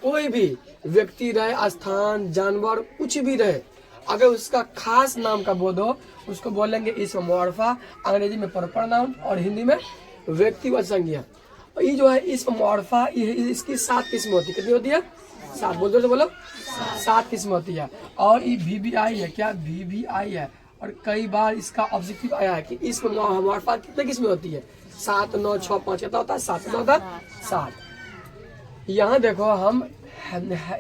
कोई भी व्यक्ति रहे, स्थान, जानवर, कुछ भी रहे, अगर उसका खास नाम का बोध हो उसको बोलेंगे इसम मुआरफा, अंग्रेजी में प्रॉपर नाउन और हिंदी में व्यक्तिगत संज्ञा। ये जो है इसम मुआरफा, इसकी 7 किस्म होती है। कितनी होती है? 7। बोल दो, बोलो 7 किस्म होती है। और ये VVI है, क्या VVI है। और कई बार इसका ऑब्जेक्टिव आया है कि इसम मुआरफा कितने किस्में होती है? 7, 9, 6, 5 कितना होता है? 7। कितना होता है? 7। यहाँ देखो हम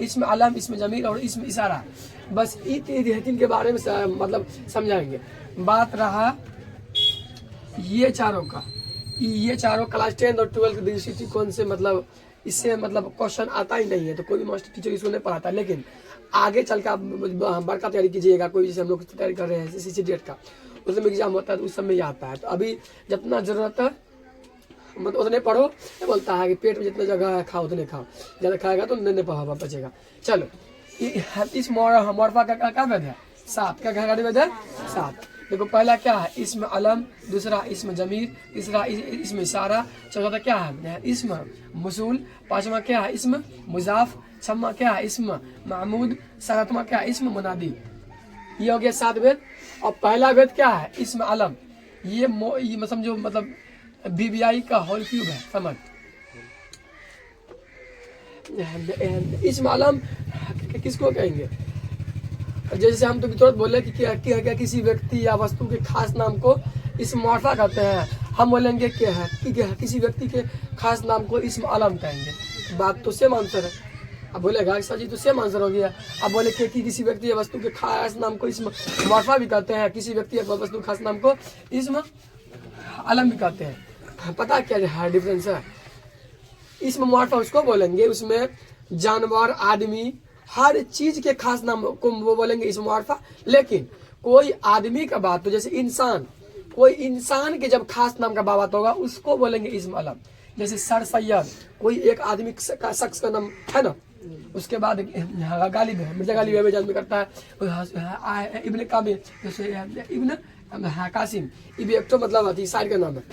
इसमें अलम, इसमें जमीर और इसमें इशारा, बस ये 3 के बारे में मतलब समझाएंगे। बात रहा ये चारों का, ये चारों क्लास 10 और 12 के दृष्टिकोण से मतलब इससे मतलब क्वेश्चन आता ही नहीं है, तो कोई भी मास्टर टीचर इसको नहीं पढ़ाता। लेकिन आगे चल के आप बड़का तैयारी कीजिएगा, कोई जैसे हम लोग तैयारी कर रहे हैं CCDET का, उसमें एग्जाम होता है तो उस समय आता है। तो अभी जितना जरूरत है मतलब उतने पढ़ो। बोलता है कि पेट में जितना जगह है खाओ उतने खाओ, ज़्यादा खाएगा तो नहीं पढ़ा बचेगा। चलो इस मुआरफा का क्या वैध है? 7। क्या वैध है? 7। देखो पहला क्या है? इसमें अलम, दूसरा इसमें जमीर, तीसरा इसमें इशारा, चौथा क्या है? इसमें मसूल, पांचवा क्या है? इसमें मुजाफ, छठवां क्या है? इसमें महमूद, सातवां क्या है? इसमें मुनादी। ये हो गया 7 वेद। और पहला वेद क्या है? इसमें अलम। ये समझो मतलब VVI का होल क्यूब है, समझ। इसमें अलम किसको कहेंगे? जैसे हम तो तुरंत बोले कि क्या किसी व्यक्ति या वस्तु के खास नाम को इसम मुआरफा कहते हैं, हम बोलेंगे क्या है कि किसी व्यक्ति के खास नाम को इसम अलम कहेंगे। बात तो सेम आंसर है। अब बोलेगा सर जी तो सेम आंसर हो गया। अब बोले कि किसी व्यक्ति या वस्तु के खास नाम को इसम मुआरफा भी कहते हैं, किसी व्यक्ति या वस्तु के खास नाम को इसम अलम भी कहते हैं। पता क्या डिफरेंस है? इसम मुआरफा उसको बोलेंगे उसमें जानवर, आदमी, हर चीज के खास नाम को वो बोलेंगे इसम मुआरफा। लेकिन कोई आदमी का बात, तो जैसे इंसान, कोई इंसान के जब खास नाम का बात होगा उसको बोलेंगे इसम अलम। जैसे सर सैयद, कोई एक आदमी का शख्स का नाम है ना। उसके बाद गालिब है, मिर्जा गालिब है जान में करता है। इब्न काबिल, जैसे इब्न कासिम, ये भी एक तो मतलब शायर का नाम है।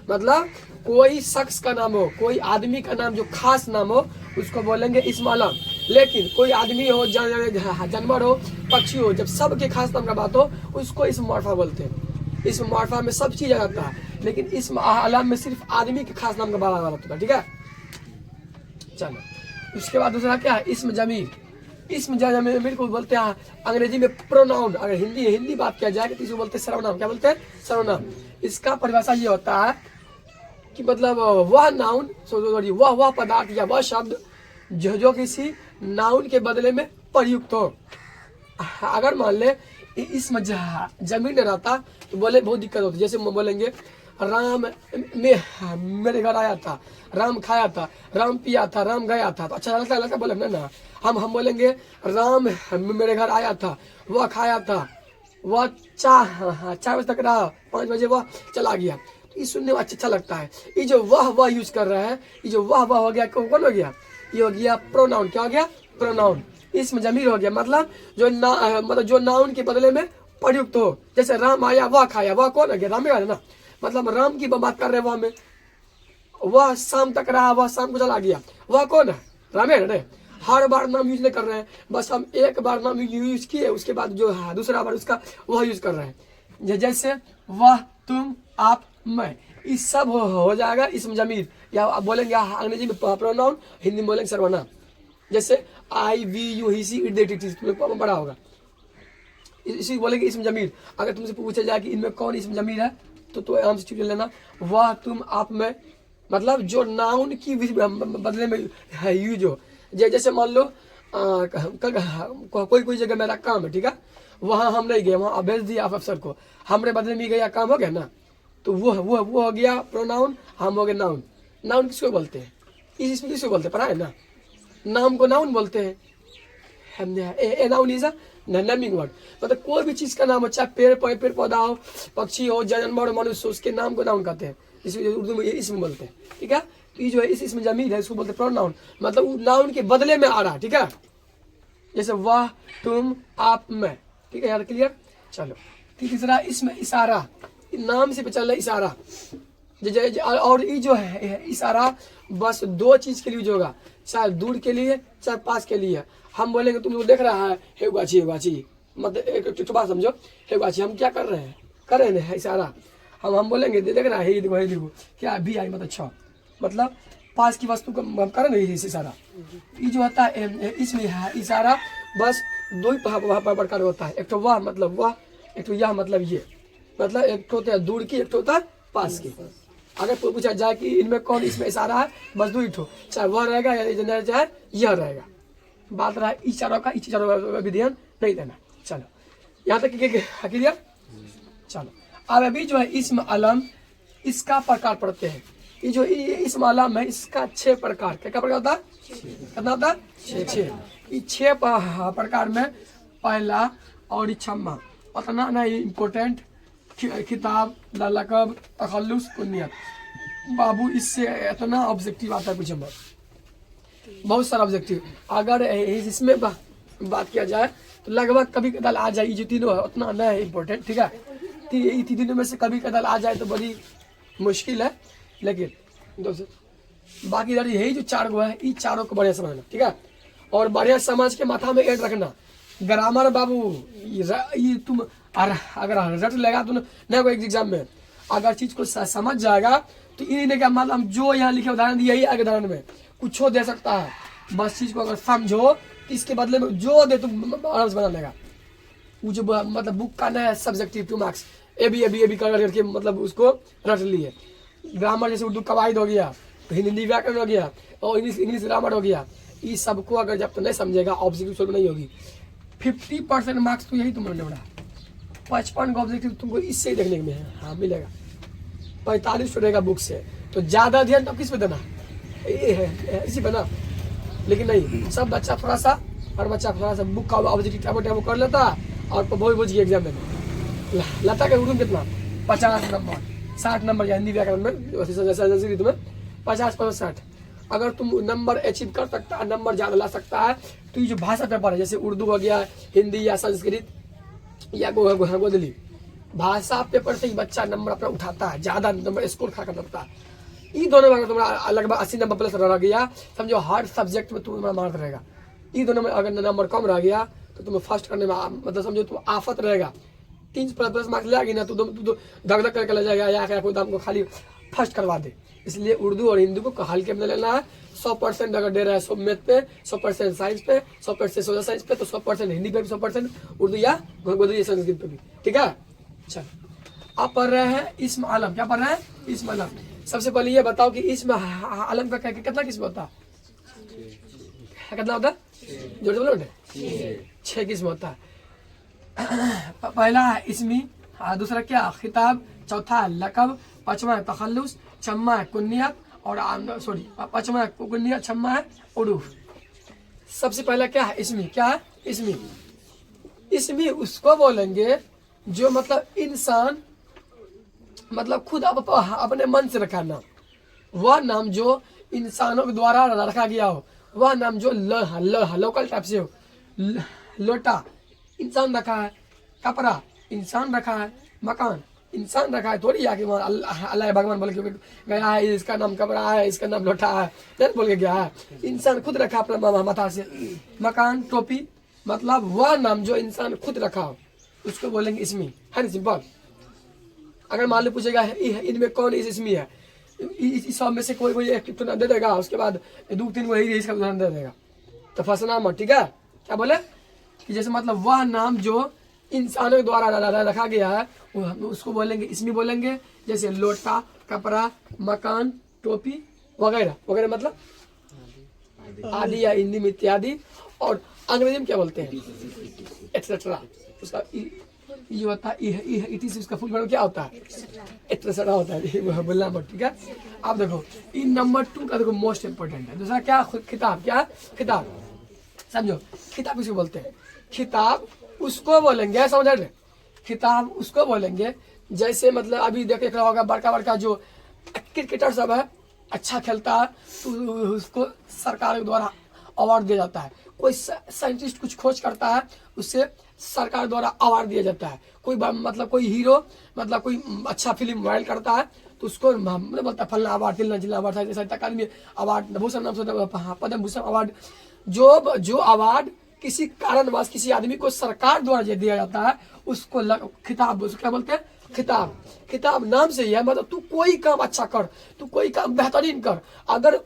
मतलब कोई शख्स का नाम हो, कोई आदमी का नाम जो खास नाम हो उसको बोलेंगे इसम अलम। लेकिन कोई आदमी हो, जानवर हो, पक्षी हो, जब सबके खास नाम का बात हो उसको इसम मुआरफा बोलते हैं। इसम मुआरफा में सब चीज आ जाता है, लेकिन इसम अलम में सिर्फ आदमी के खास नाम का बात होता है। ठीक है, चलो उसके बाद दूसरा क्या है? इसम जमीर। इसम जमीर को बोलते हैं अंग्रेजी में प्रोनाउन। अगर हिंदी बात किया जाए तो इसको बोलते हैं सर्वनाम। क्या बोलते हैं? सर्वनाम। इसका परिभाषा ये होता है कि मतलब वह नाउन, वह पदार्थ या वह शब्द जो किसी नाउन के बदले में प्रयुक्त हो। अगर मान ले इसम जमीन न रहता तो बोले बहुत दिक्कत होती। जैसे बोलेंगे राम मेरे घर आया था, राम खाया था, राम पिया था, राम गया था, तो अच्छा लगता बोले ना। हम बोलेंगे राम मेरे घर आया था, वह खाया था, वह 4 बजे तक रहा, 5 बजे वह चला गया। तो ये सुनने में अच्छा लगता है। ये जो वह यूज कर रहा है, ये जो वह हो गया, कौन हो गया? ये हो गया प्रोनाउन। क्या हो गया? प्रोनाउन। इसमें जमीर हो गया, मतलब जो नाउन के बदले में प्रयुक्त हो। जैसे राम आया, वह खाया, वह कौन हो गया? राम है ना। मतलब राम की बात कर रहे हैं, वह में वह शाम तक रहा, वह शाम को चला गया, वह कौन है? राम है ना। हर बार नाम यूज नहीं कर रहे हैं, बस हम एक बार नाम यूज किए, उसके बाद जो है दूसरा बार उसका वह यूज कर रहे हैं। जैसे वह, तुम, आप, मैं, इस सब हो जाएगा इसम जमीर। या आप बोलेंगे अंग्रेजी में प्रोनाउन, हिंदी में बोलेंगे सर्वनाम। जैसे I, we, you, he, she, it, that, it is, तुम्हें बड़ा होगा, इसी बोलेंगे इसम जमीर। अगर तुमसे पूछा जाए कि इनमें कौन इसम जमीर है तो आराम से चुन लेना, वह, तुम, आप, मैं। मतलब जो नाउन की बदले में है यूज हो। जैसे मान लो कोई जगह मेरा काम है, ठीक है, वहाँ हम नहीं गए, वहाँ भेज दिया अफसर को, हमरे बदले में गया, काम हो गया ना। तो वो हो गया प्रोनाउन, हम हो गए नाउन। नाउन किसको बोलते हैं? इसमें किसको बोलते हैं? पढ़ा है ना, नाम को नाउन बोलते हैं। Noun is a naming word. मतलब कोई भी चीज का नाम हो, चाहे पेड़ पौधा हो, पक्षी हो, जानवर हो, मनुष्य हो, उसके नाम को नाउन कहते हैं। इसमें उर्दू में इसमें बोलते हैं। ठीक है, तो ये जो है इसमें जमीर है, इसको बोलते हैं प्रोनाउन। मतलब वो नाउन के बदले में आ रहा है। ठीक है, जैसे वह, तुम, आप, मैं। ठीक है यार, क्लियर। चलो तीसरा इसमें इशारा। नाम से चल रहा इशारा। और ये जो है इशारा बस दो चीज के लिए यूज होगा, चाहे दूर के लिए चाहे पास के लिए। हम बोलेंगे तुम लोग देख रहा है हे गुआची, मतलब एक बात समझो, हे गुआची हम क्या कर रहे हैं, कर रहे हैं इशारा। हम बोलेंगे देख रहा है, ये देखो क्या भी आई मतलब अच्छा, मतलब पास की वस्तु को हम कर रहे हैं इशारा। ये जो होता है इसमें है इशारा बस दो ही प्रकार होता है, एक तो वह मतलब वह, एक तो यह मतलब ये, मतलब एक तो होता है दूर की, एक तो होता है पास की। अगर पूछा जाए कि इनमें कौन इसमें इशारा है, बस दो ही ठो, चाहे वह रहेगा या चाहे यह रहेगा। बात रहा इशारों का, इशारों भी ध्यान नहीं देना। चलो यहाँ तक क्लियर। चलो अब अभी जो है इसमें अलम, इसका प्रकार पढ़ते हैं। ये जो इसमें अलम है इसका 6 प्रकार, क्या प्रकार होता है, कितना होता है 6। ये 6 प्रकार में पहला और छम्मा उतना नहीं इम्पोर्टेंट, किताब लकब तखल्लुस कुन्नियत। बाबू इससे इतना ऑब्जेक्टिव आता है कुछ हम बहुत सारा ऑब्जेक्टिव। अगर इसमें बात किया जाए तो लगभग कभी कदाल आ जाए, जो तीनों है उतना न है इम्पोर्टेंट, ठीक है। तीनों में से कभी कदाल आ जाए तो बड़ी मुश्किल है, लेकिन दोस्तों बाकी यही जो 4 गो है, ये चारों को बढ़िया समझना, ठीक है। और बढ़िया समझ के माथा में ऐड रखना। ग्रामर बाबू ये तुम अगर रट लेगा तो नहीं कोई एग्जाम में, अगर चीज को समझ जाएगा तो ये नहीं क्या मतलब जो यहाँ लिखे उदाहरण दिया ही आगे उदाहरण में कुछ दे सकता है। बस चीज को अगर समझो तो इसके बदले में जो दे तुम आराम से बना लेगा। वो जो मतलब बुक का ना है सब्जेक्टिव 2 मार्क्स, ए बी करके मतलब उसको रट लिए। ग्रामर जैसे उर्दू कवायद हो गया, हिंदी व्याकरण हो गया और इंग्लिश ग्रामर हो गया, ये सबको अगर जब तो नहीं समझेगा ऑब्जेक्टिव सॉल्व नहीं होगी। 50% मार्क्स तो यही तुमने बड़ा 55 का ऑब्जेक्टिव तुमको इससे ही देखने में है, हाँ मिलेगा। 45 रहेगा बुक से, तो ज्यादा ध्यान तो किस पे देना, ये है इसी पे ना। लेकिन नहीं, सब बच्चा थोड़ा सा बुक का ऑब्जेक्टिव टाइम कर लेता और बोझ के एग्जाम देना। लता के उर्दू कितना 50 नंबर 60 नंबर या हिंदी व्याकरण में संस्कृत में 50-60। अगर तुम नंबर अचीव कर सकता है, नंबर ज्यादा ला सकता है, तो ये जो भाषा पेपर है जैसे उर्दू हो गया, हिंदी या संस्कृत या गोदली, भाषा पेपर से ही बच्चा नंबर अपना उठाता है, ज्यादा नंबर स्कोर खड़ा करता है। ये दोनों में अगर तुम्हारा लगभग 80 नंबर प्लस रह गया, समझो हर सब्जेक्ट में तुम्हारा मार्क रहेगा। ये दोनों में अगर नंबर कम रह गया तो तुम्हें फर्स्ट करने में मतलब समझो तुम आफत रहेगा। 3+ मार्क्स लेगी ना तो धक धक करके ले जाएगा या कोई दाम को खाली फर्स्ट करवा दे। इसलिए उर्दू और हिंदी को हल्के में लेना है। 100% अगर दे रहा है मैथ पे, 100% साइंस पे, 100% सोशल साइंस पे, तो 100% हिंदी पे भी, 100% उर्दू या संस्कृत पे भी, ठीक है। चल आप पढ़ रहे हैं इस्म आलम, क्या पढ़ रहे हैं इस्म आलम। सबसे पहले ये बताओ कि इस्म आलम का कितना किस्म होता है, कितना होता है, जोड़ बोलो 6 किस्म होता है। पहला है इसमी, दूसरा क्या खिताब, चौथा लकब, 5वां है तखल्लुस, 6वां है कुन्नियत और 5वां है कुन्नियत, 6वां है उरूफ। सबसे पहला क्या है इसमी, क्या है इसमी। इसमी उसको बोलेंगे जो मतलब इंसान मतलब खुद अपने मन से रखा नाम, वह नाम जो इंसानों के द्वारा रखा गया हो, वह नाम जो लोकल टाइप से हो। लोटा इंसान रखा है, कपड़ा इंसान रखा है, मकान इंसान रखा है, थोड़ी आके अल्लाह भगवान बोल के गया है इसका नाम कपड़ा है, इसका नाम लोटा है, नहीं बोल के गया है। इंसान खुद रखा अपना माथा से। मकान टोपी मतलब वह नाम जो इंसान खुद रखा हो, उसको बोलेंगे इसमी, है ना, सिंपल। अगर मान लो पूछेगा इनमें कौन इसमी है, इस सब में से कोई एक तो दे देगा, उसके बाद 2-3 वही इसका उदाहरण दे देगा, तो फंसना मत, ठीक है। क्या बोले कि जैसे मतलब वह नाम जो इंसानों के द्वारा रखा गया है उसको बोलेंगे इसमें बोलेंगे। जैसे लोटा, कपड़ा, मकान, टोपी वगैरह वगैरह, मतलब आदि या हिंदी में इत्यादि। और अंग्रेजी में क्या बोलते हैं एक्सेट्रा। उसका ये होता है इट इसका फुल फॉर्म क्या होता है, एक्सेट्रा होता है, बोलना मत, ठीक है। अब देखो इन नंबर 2 का देखो मोस्ट इंपोर्टेंट है। दूसरा क्या खिताब, क्या खिताब, समझो खिताब किसको बोलते हैं। खिताब उसको बोलेंगे, समझ रहे, खिताब उसको बोलेंगे जैसे मतलब अभी देख रहा होगा बड़का जो क्रिकेटर सब है, अच्छा खेलता है तो उसको सरकार के द्वारा अवार्ड दिया जाता है। कोई साइंटिस्ट कुछ खोज करता है, उससे सरकार द्वारा अवार्ड दिया जाता है। कोई मतलब कोई हीरो मतलब कोई अच्छा फिल्म वायरल करता है तो उसको हमने बोलता फलना अवार्ड, तिलना जिला अवार्ड, साहित्य अकादमी अवार्ड, भूषण नाम से पद्म भूषण अवार्ड। जो अवार्ड किसी कारणवश किसी आदमी को सरकार द्वारा जो दिया जाता है उसको खिताब, उसको क्या बोलते हैं? खिताब। खिताब नाम से ही है, मतलब तू कोई काम अच्छा कर, तू कोई काम बेहतरीन कर, अगर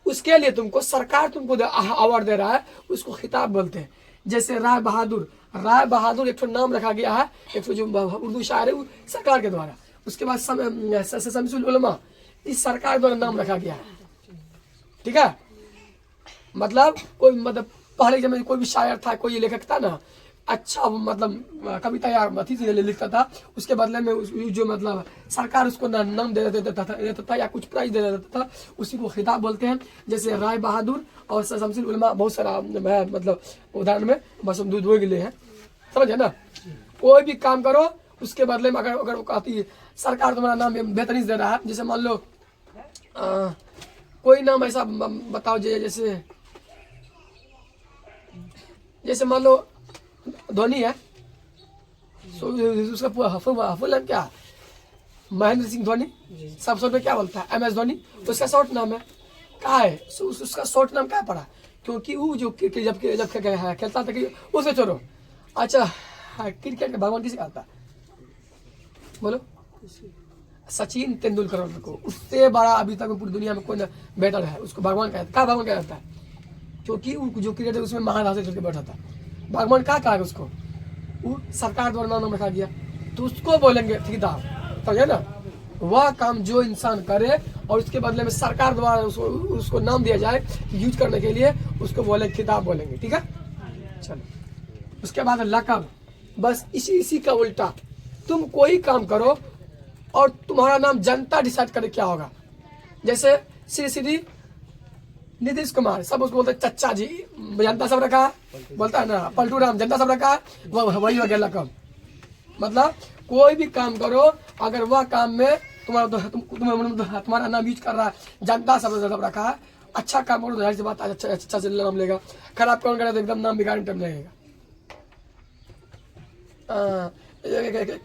उसके लिए तुमको सरकार तुमको अवार्ड दे रहा है उसको खिताब बोलते हैं। जैसे राय बहादुर, राय बहादुर एक नाम रखा गया है, एक जो उर्दू शायर है वो सरकार के द्वारा। उसके बाद शमसुल उलमा, इस सरकार द्वारा नाम रखा गया है, ठीक है। मतलब कोई मतलब पहले जब कोई भी शायर था, कोई लेखक था ना, अच्छा मतलब कविता या अथी से लिखता था, उसके बदले में जो मतलब सरकार उसको नाम दे देता था या कुछ प्राइज दे देता था, उसी को खिताब बोलते हैं। जैसे राय बहादुर और शमसुल उलमा, बहुत सारा मतलब उदाहरण में बस हम दो के लिए हैं, समझे ना। कोई भी काम करो उसके बदले में अगर वो कहती सरकार तुम्हारा नाम बेहतरीन दे रहा है, जैसे मान लो कोई नाम ऐसा बताओ जैसे मान लो धोनी है, उसका फुल नाम क्या? महेंद्र सिंह धोनी। सब शॉर्ट में क्या बोलता है? MS धोनी। उसका शॉर्ट नाम है, क्या है उसका शॉर्ट नाम क्या पड़ा? क्योंकि वो जो जब खेलता था कि उसे छोड़ो। अच्छा क्रिकेट का भगवान किसे कहता है? बोलो। सचिन तेंदुलकर को, उससे बड़ा अभी तक पूरी दुनिया में कोई बेटर है, उसको भगवान कहता है। क्या भगवान कहता है? क्योंकि वो जो क्रिकेट है उसमें महान हासिल करके बैठा था। भगवान क्या कहा उसको? वो सरकार द्वारा नाम रखा गया, तो उसको बोलेंगे खिताब, समझे ना। वह काम जो इंसान करे और उसके बदले में सरकार द्वारा उसको नाम दिया जाए यूज करने के लिए, उसको बोले खिताब बोलेंगे, ठीक है। चलो उसके बाद लक़ब, बस इसी का उल्टा। तुम कोई काम करो और तुम्हारा नाम जनता डिसाइड करे क्या होगा। जैसे श्री नीतीश कुमार, सब उसको बोलते चच्चा जी, जनता सब रखा है, बोलता है ना पलटू राम, जनता सब रखा है, वही हो गया लक़ब। मतलब कोई भी काम करो, अगर वह काम में तुम्हारा नाम यूज कर रहा है, जनता सब रखा है, अच्छा काम करो तो जाहिर सी बात अच्छा से नाम लेगा, खराब काम करे तो एकदम नाम बिगाड़ने टाइम लगेगा।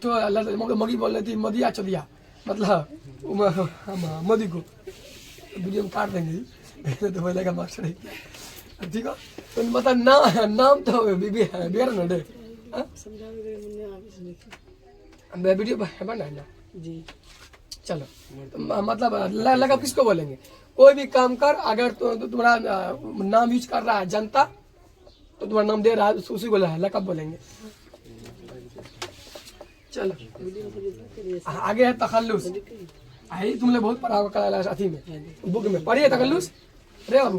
तो मगी बोल रही थी मोदी आ चलिया, मतलब मोदी को वीडियो में काट देंगे तो बोलेगा मास्टर है, ठीक है। तो मतलब नाम तो बिहार ना दे वीडियो बना है ना जी। चलो तो मतलब लक़ब किसको बोलेंगे? कोई भी काम कर, अगर तुम्हारा नाम यूज कर रहा है जनता, तो तुम्हारा नाम दे रहा है उसी को लक़ब बोलेंगे। चलो आगे है तखल्लुस। आई तुमने बहुत पढ़ा होगा साथी में, बुक में पढ़िए तखल्लुस। अरे बाबू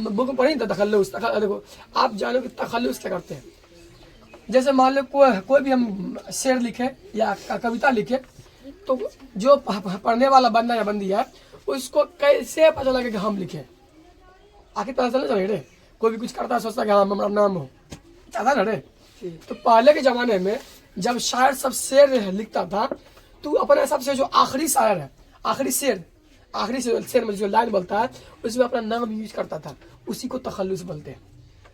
बुक में पढ़ी तो तखल्लुस। देखो आप जानो कि तखल्लुस क्या करते हैं। जैसे मान लो कोई भी हम शेर लिखे या कविता लिखे, तो जो पढ़ने वाला बंदा या बंदी है उसको कैसे पता लगे कि हम लिखे? आखिर पता चलना चाहिए रे। कोई भी कुछ करता है सोचता है कि हाँ हमारा नाम हो, चाहता ना रे। तो पहले के जमाने में जब शायर सब शेर लिखता था, तो अपने हिसाब से जो आखिरी शायर है, आखिरी शेर में जो लाइन बोलता है उसमें अपना नाम यूज करता था, उसी को तखल्लुस बोलते हैं।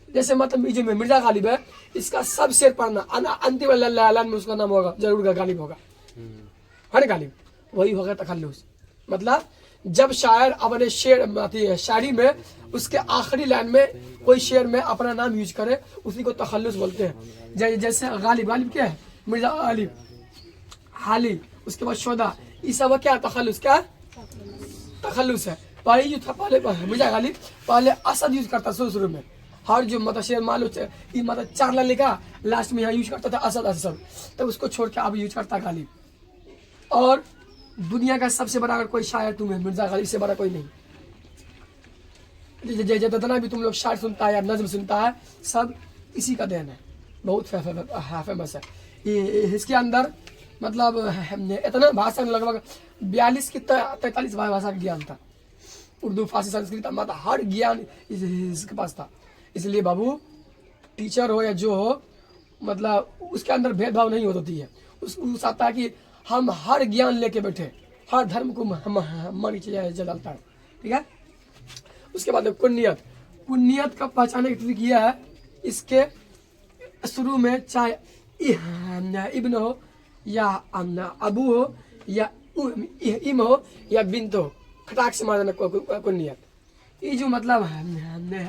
जैसे मतलब जो मिर्जा गालिब है, इसका सब शेर पढ़ना, अंतिम लाइन में उसका नाम होगा जरूर गालिब होगा, है ना गालिब, वही होगा तखल्लुस। मतलब जब शायर अपने शायरी में उसके आखिरी लाइन में कोई शेर में अपना नाम यूज करे, उसी को तखल्लुस बोलते हैं। जैसे गालिब क्या है? मिर्जा गालिब, हाली, उसके बाद शोदा, ये सब क्या तखल्लुस, क्या तखल्लुस है। पहले जो था, पहले मिर्जा गालिब पहले असद यूज करता शुरू में, हर जो मतलब शेर मान लो मतलब 4 लाइन लिखा, लास्ट में यहाँ यूज करता था असद, तब उसको छोड़ के अब यूज करता गालिब। और दुनिया का सबसे बड़ा अगर कोई शायर तुम्हें, मिर्जा गालिब से बड़ा कोई नहीं। जितना भी तुम लोग शायर सुनता है या नज्म सुनता है, सब इसी का देन है, बहुत फेमस है। इसके अंदर मतलब इतना भाषा में लगभग 42 की 43 भाषा का ज्ञान था। उर्दू, फारसी, संस्कृत, मतलब हर ज्ञान इसके पास था। इसलिए बाबू टीचर हो या जो हो, मतलब उसके अंदर भेदभाव नहीं होती है। उस आता है कि हम हर ज्ञान लेके बैठे, हर धर्म को हमारी चलता है, ठीक है। उसके बाद कुन्नियत का पहचाने की ट्रिक यह है, इसके शुरू में चाहे इब्न हो या अबू हो या इम हो या बिन्त हो, खटाक से मारना कुन्नियत। ये जो मतलब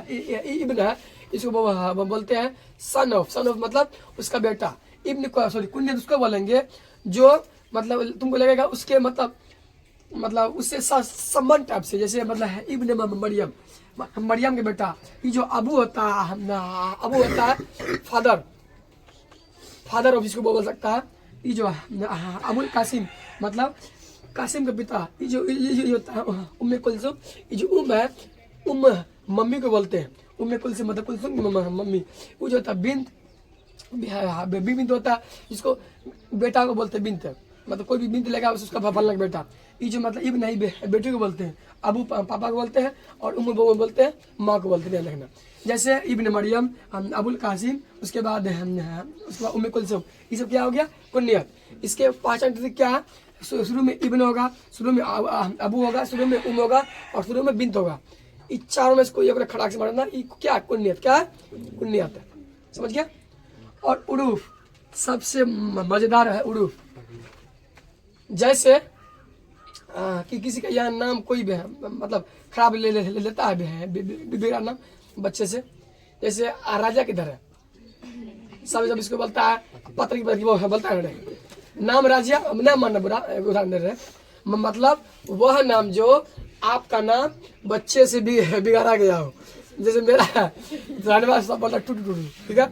इब्न है, इसको बोलते हैं सन ऑफ मतलब उसका बेटा। इब्न को सॉरी कुन्नियत उसको बोलेंगे जो मतलब तुमको लगेगा उसके मतलब उससे संबंध टाइप से, जैसे मतलब है इब्न मरियम, मरियम के बेटा। ये जो अबू होता है फादर ऑफ, इसको बोल सकता है। ये जो अबुल कासिम मतलब कासिम का पिता। ये जो होता है उम्मे कुलसुम, ये जो है मम्मी को बोलते हैं। उम्मे कुलसुम मतलब कुलसुम की मम्मी। वो जो होता है बिन्त, बिन्त होता है जिसको बेटा को बोलते हैं बिन्त, मतलब कोई भी बिन्त लेगा उसका फलना का बेटा। ये जो मतलब इब्न नहीं बेटे को बोलते हैं, अबू पापा को बोलते हैं, और उम्म बोलते हैं माँ को बोलते हैं, ध्यान रखना। जैसे इब्न मरियम, अबुल कासिम, उसके बाद उम्मे कुलसुम, ये सब क्या हो गया कुन्नियत। इसके पहचान क्या है, शुरू में इब्न होगा, शुरू में अबू होगा, शुरू में उम्म होगा, और शुरू में बिन्त होगा। इन चारों में से कोई एक खड़ाक से मारना, ये क्या कुन्नियत, क्या है कुन्नियत है, समझ गया। और उरूफ सबसे मजेदार है उरूफ। जैसे कि किसी का यहाँ नाम कोई भी है मतलब खराब लेता है बिगड़ा नाम बच्चे से। जैसे राजा किधर है, सब जब इसको बोलता है पत्री वो बोलता है नाम राजा, नाम मानना बुरा उदाहरण दे रहे हैं, मतलब वह नाम जो आपका नाम बच्चे से भी बिगाड़ा गया हो। जैसे मेरा सब बोलता टूटू, ठीक है।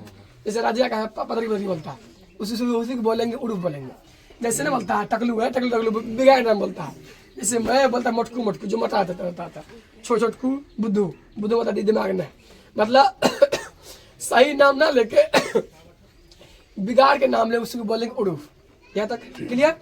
जैसे राजा का है पत्री बोलता है, उसी को बोलेंगे उड़ूफ बोलेंगे। जैसे ना बोलता है टकलू है, टकलू बिगाड़ नाम बोलता है। जैसे मैं बोलता मटकू जो मटा था, छोटकू बुद्धू मतलब दिमाग में, मतलब सही नाम ना लेके बिगाड़ के नाम ले, उसको बोलेंगे उड़ूफ। यहाँ तक क्लियर।